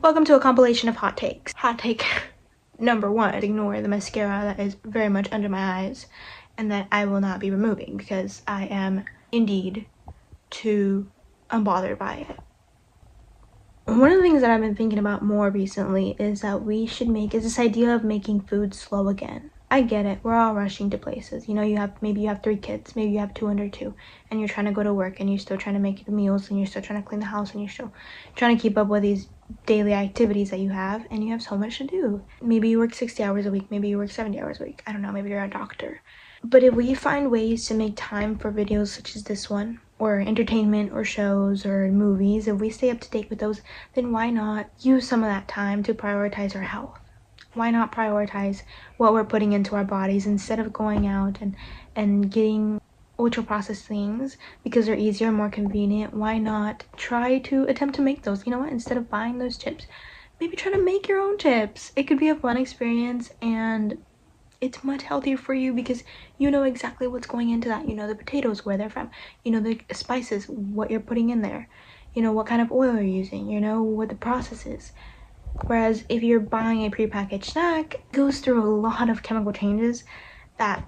Welcome to a compilation of hot takes. Hot take number one, ignore the mascara that is very much under my eyes and that I will not be removing because I am indeed too unbothered by it. One of the things that I've been thinking about more recently is that we should is this idea of making food slow again. I get it, we're all rushing to places. You know, maybe you have 3 kids, maybe you have 2 under 2, and you're trying to go to work and you're still trying to make the meals and you're still trying to clean the house and you're still trying to keep up with these daily activities that you have, and you have so much to do. Maybe you work 60 hours a week, maybe you work 70 hours a week, I don't know, maybe you're a doctor. But if we find ways to make time for videos such as this one, or entertainment or shows or movies, if we stay up to date with those, then why not use some of that time to prioritize our health? Why not prioritize what we're putting into our bodies instead of going out and getting ultra processed things because they're easier and more convenient? Why not try to attempt to make those? You know what, instead of buying those chips, maybe try to make your own chips. It could be a fun experience and it's much healthier for you because you know exactly what's going into that. You know the potatoes, where they're from, you know the spices, what you're putting in there, you know what kind of oil you're using, you know what the process is. Whereas if you're buying a prepackaged snack, it goes through a lot of chemical changes that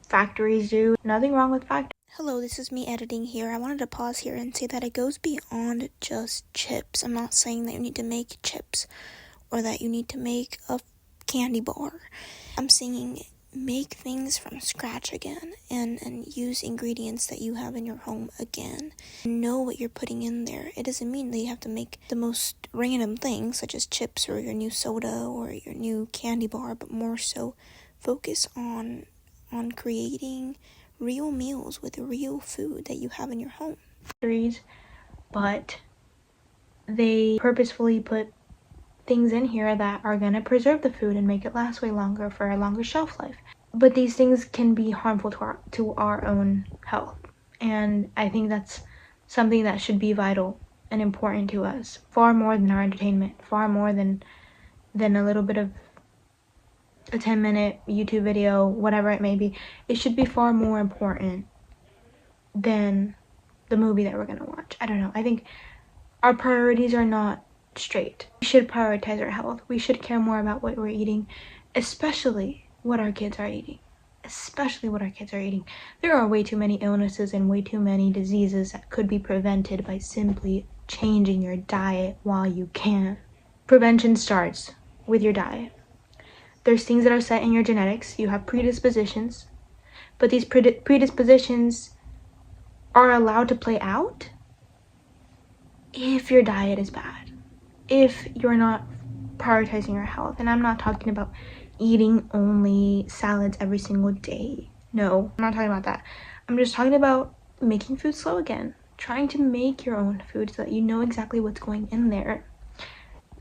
factories do. Nothing wrong with factories. Hello, this is me editing here. I wanted to pause here and say that it goes beyond just chips. I'm not saying that you need to make chips or that you need to make a candy bar. I'm saying make things from scratch again and use ingredients that you have in your home again. Know what you're putting in there. It doesn't mean that you have to make the most random things such as chips or your new soda or your new candy bar, but more so focus on creating real meals with real food that you have in your home. But they purposefully put things in here that are going to preserve the food and make it last way longer for a longer shelf life. But these things can be harmful to our own health. And I think that's something that should be vital and important to us, far more than our entertainment, far more than a little bit of a 10-minute YouTube video, whatever it may be. It should be far more important than the movie that we're going to watch. I don't know. I think our priorities are not straight. We should prioritize our health. We should care more about what we're eating, especially what our kids are eating. There are way too many illnesses and way too many diseases that could be prevented by simply changing your diet while you can. Prevention starts with your diet. There's things that are set in your genetics. You have predispositions, but these predispositions are allowed to play out if your diet is bad, if you're not prioritizing your health. And I'm not talking about eating only salads every single day. No, I'm not talking about that. I'm just talking about making food slow again, trying to make your own food so that you know exactly what's going in there.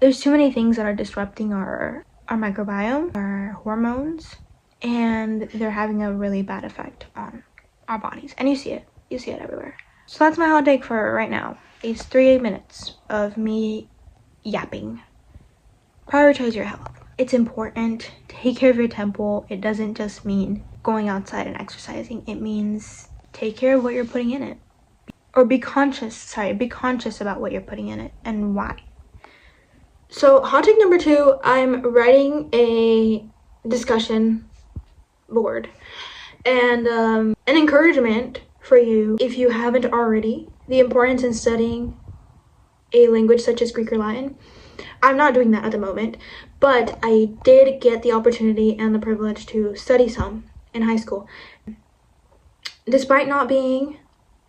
There's too many things that are disrupting our microbiome, our hormones, and they're having a really bad effect on our bodies. And you see it everywhere. So that's my hot take for right now. These 3 minutes of me yapping. Prioritize your health. It's important. Take care of your temple. It doesn't just mean going outside and exercising. It means take care of what you're putting in it. Or be conscious about what you're putting in it and why. So hot take number 2, I'm writing a discussion board and an encouragement for you, if you haven't already, the importance in studying a language such as Greek or Latin. I'm not doing that at the moment, but I did get the opportunity and the privilege to study some in high school. Despite not being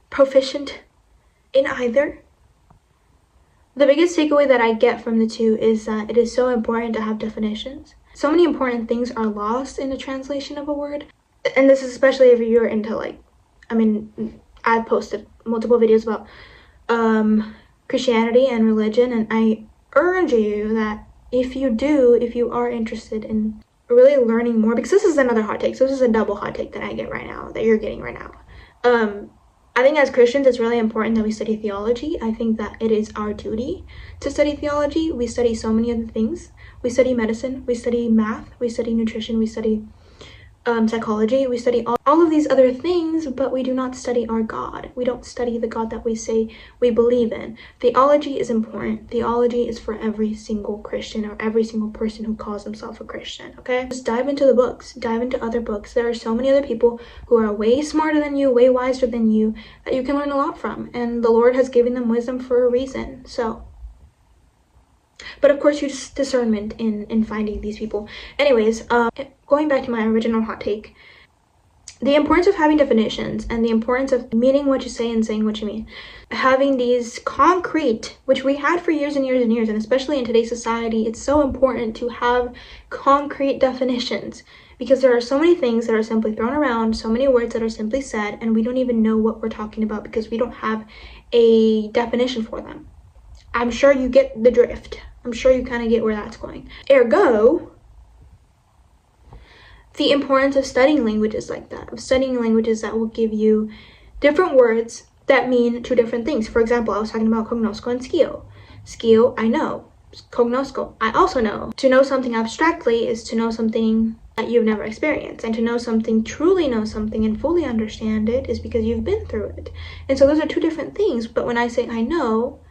proficient in either, the biggest takeaway that I get from the two is that it is so important to have definitions. So many important things are lost in the translation of a word. And this is especially if you're into I've posted multiple videos about Christianity and religion, and I urge you that if you are interested in really learning more, because this is another hot take, so this is a double hot take that I get right now, that you're getting right now. I think as Christians, it's really important that we study theology. I think that it is our duty to study theology. We study so many other things. We study medicine, we study math, we study nutrition, we study psychology, we study all of these other things, but we do not study our God. We don't study the God that we say we believe in. Theology is important. Theology is for every single Christian or every single person who calls himself a Christian, okay? Just dive into the books, dive into other books. There are so many other people who are way smarter than you, way wiser than you, that you can learn a lot from, and the Lord has given them wisdom for a reason. So, but of course, use discernment in finding these people. Anyways, going back to my original hot take, the importance of having definitions and the importance of meaning what you say and saying what you mean. Having these concrete, which we had for years and years and years, and especially in today's society, it's so important to have concrete definitions, because there are so many things that are simply thrown around, so many words that are simply said, and we don't even know what we're talking about because we don't have a definition for them. I'm sure you get the drift. I'm sure you kind of get where that's going. Ergo, the importance of studying languages like that, of studying languages that will give you different words that mean two different things. For example, I was talking about cognosco and skio. Skio, I know. Cognosco, I also know. To know something abstractly is to know something that you've never experienced. And to know something, truly know something and fully understand it is because you've been through it. And so those are two different things. But when I say I know,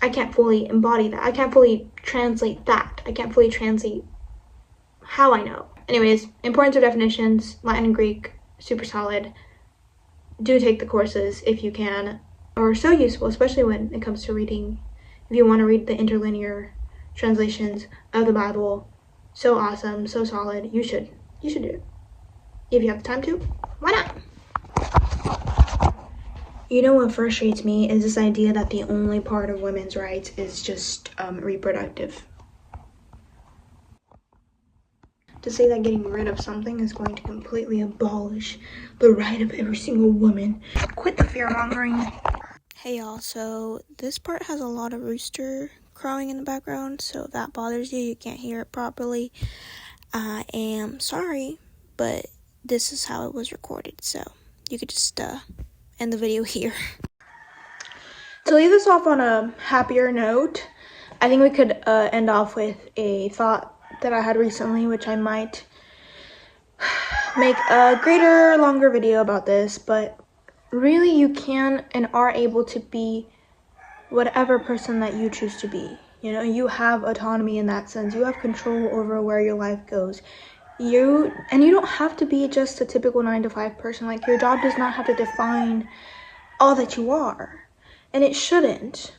I can't fully embody that. I can't fully translate that. I can't fully translate how I know. Anyways, importance of definitions, Latin and Greek, super solid. Do take the courses if you can, are so useful, especially when it comes to reading. If you want to read the interlinear translations of the Bible, so awesome, so solid. You should do it. If you have the time to, why not? You know what frustrates me is this idea that the only part of women's rights is just reproductive. To say that getting rid of something is going to completely abolish the right of every single woman. Quit the fear-mongering. Hey y'all, so this part has a lot of rooster crowing in the background, so if that bothers you, you can't hear it properly, I am sorry, but this is how it was recorded, so you could just end the video here. To leave this off on a happier note, I think we could end off with a thought that I had recently, which I might make a greater, longer video about this, but really you can and are able to be whatever person that you choose to be. You know, you have autonomy in that sense. You have control over where your life goes. You don't have to be just a typical 9-to-5 person. Like, your job does not have to define all that you are, and it shouldn't.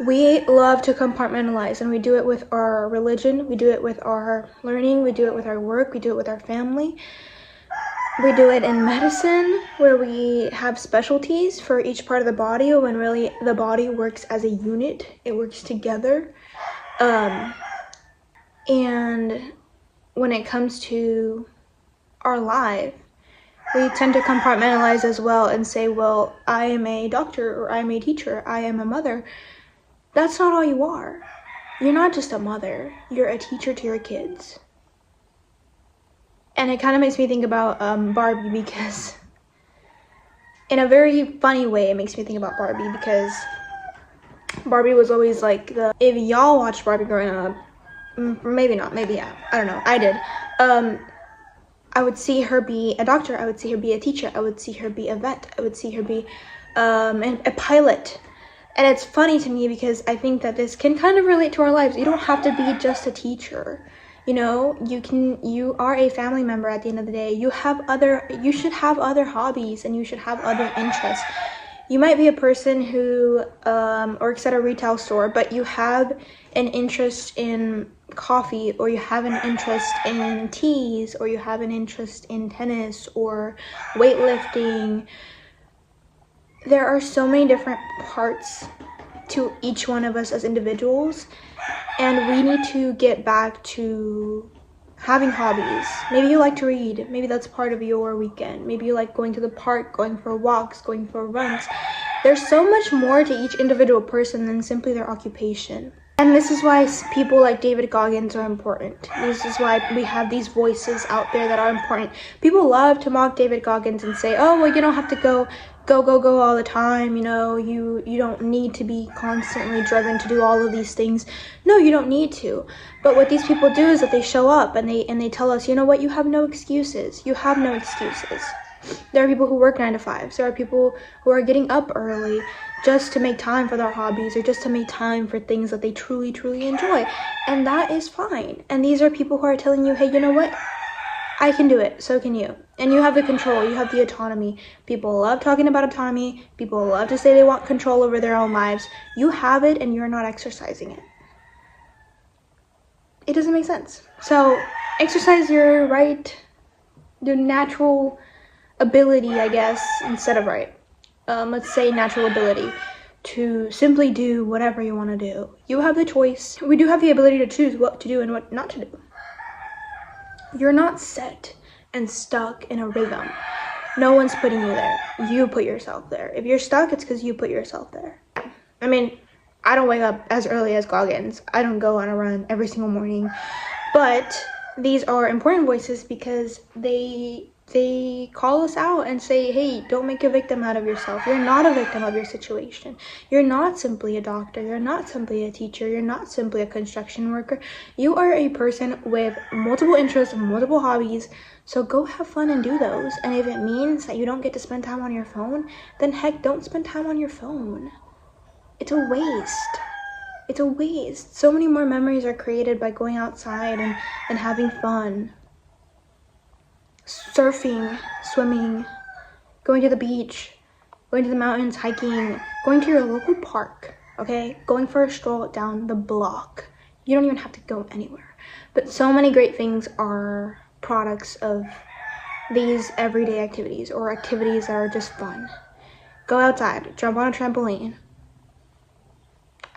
We love to compartmentalize, and we do it with our religion, we do it with our learning, we do it with our work, we do it with our family. We do it in medicine, where we have specialties for each part of the body, when really the body works as a unit. It works together. And when it comes to our life, we tend to compartmentalize as well and say, well, I am a doctor, or I am a teacher, I am a mother. That's not all you are. You're not just a mother. You're a teacher to your kids. And it kind of makes me think about Barbie, because in a very funny way, it makes me think about Barbie, because Barbie was always like if y'all watched Barbie growing up, maybe not, maybe yeah, I don't know, I did. I would see her be a doctor, I would see her be a teacher, I would see her be a vet, I would see her be a pilot. And it's funny to me because I think that this can kind of relate to our lives. You don't have to be just a teacher. You know, you are a family member at the end of the day. You should have other hobbies, and you should have other interests. You might be a person who works at a retail store, but you have an interest in coffee, or you have an interest in teas, or you have an interest in tennis or weightlifting. There are so many different parts to each one of us as individuals, and we need to get back to having hobbies. Maybe you like to read, maybe that's part of your weekend. Maybe you like going to the park, going for walks, going for runs. There's so much more to each individual person than simply their occupation. And this is why people like David Goggins are important. This is why we have these voices out there that are important. People love to mock David Goggins and say, oh, well, you don't have to go go, go, go all the time. You know, you don't need to be constantly driven to do all of these things. No, you don't need to. But what these people do is that they show up and they tell us, you know what, you have no excuses. You have no excuses. There are people who work 9 to 5s. There are people who are getting up early just to make time for their hobbies or just to make time for things that they truly, truly enjoy. And that is fine. And these are people who are telling you, hey, you know what? I can do it, so can you. And you have the control, you have the autonomy. People love talking about autonomy. People love to say they want control over their own lives. You have it and you're not exercising it. It doesn't make sense. So exercise your right, your natural ability, I guess, instead of right. Let's say natural ability to simply do whatever you want to do. You have the choice. We do have the ability to choose what to do and what not to do. You're not set and stuck in a rhythm. No one's putting you there. You put yourself there. If you're stuck, it's because you put yourself there. I mean, I don't wake up as early as Goggins. I don't go on a run every single morning. But these are important voices because they call us out and say, hey, don't make a victim out of yourself. You're not a victim of your situation. You're not simply a doctor. You're not simply a teacher. You're not simply a construction worker. You are a person with multiple interests and multiple hobbies. So go have fun and do those. And if it means that you don't get to spend time on your phone, then heck, don't spend time on your phone. It's a waste. It's a waste. So many more memories are created by going outside and having fun. Surfing, swimming, going to the beach, going to the mountains, hiking, going to your local park, okay? Going for a stroll down the block. You don't even have to go anywhere. But so many great things are products of these everyday activities or activities that are just fun. Go outside, jump on a trampoline.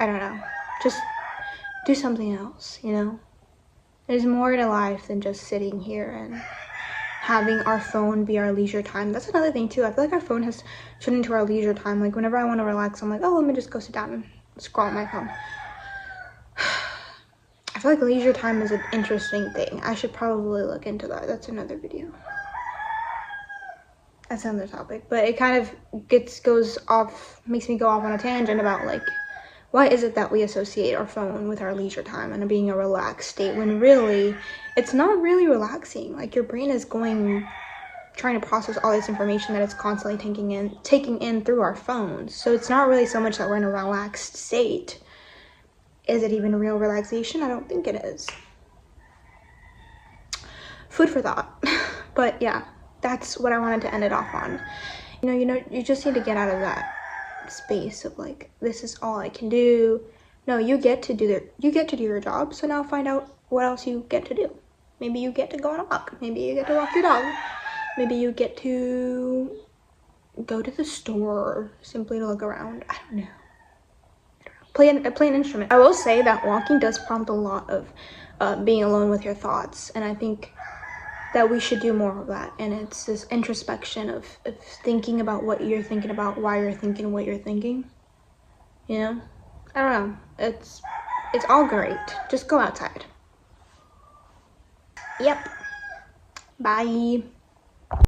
I don't know. Just do something else, you know? There's more to life than just sitting here and having our phone be our leisure time. That's another thing too. I feel like our phone has turned into our leisure time. Like whenever I want to relax, I'm like, oh, let me just go sit down and scroll on my phone. I feel like leisure time is an interesting thing. I should probably look into that. That's another video. That's another topic. But it kind of goes off, makes me go off on a tangent about like, why is it that we associate our phone with our leisure time and being a relaxed state when really it's not really relaxing? Like your brain is trying to process all this information that it's constantly taking in through our phones. So it's not really so much that we're in a relaxed state. Is it even real relaxation? I don't think it is. Food for thought. But yeah, that's what I wanted to end it off on. You just need to get out of that space of like, this is all I can do. No, you get to do your job. So now find out what else you get to do. Maybe you get to go on a walk. Maybe you get to walk your dog. Maybe you get to go to the store simply to look around. I don't know. Play an instrument. I will say that walking does prompt a lot of being alone with your thoughts, and I think that we should do more of that. And it's this introspection of thinking about what you're thinking about, why you're thinking what you're thinking. You know? I don't know. It's all great. Just go outside. Yep. Bye.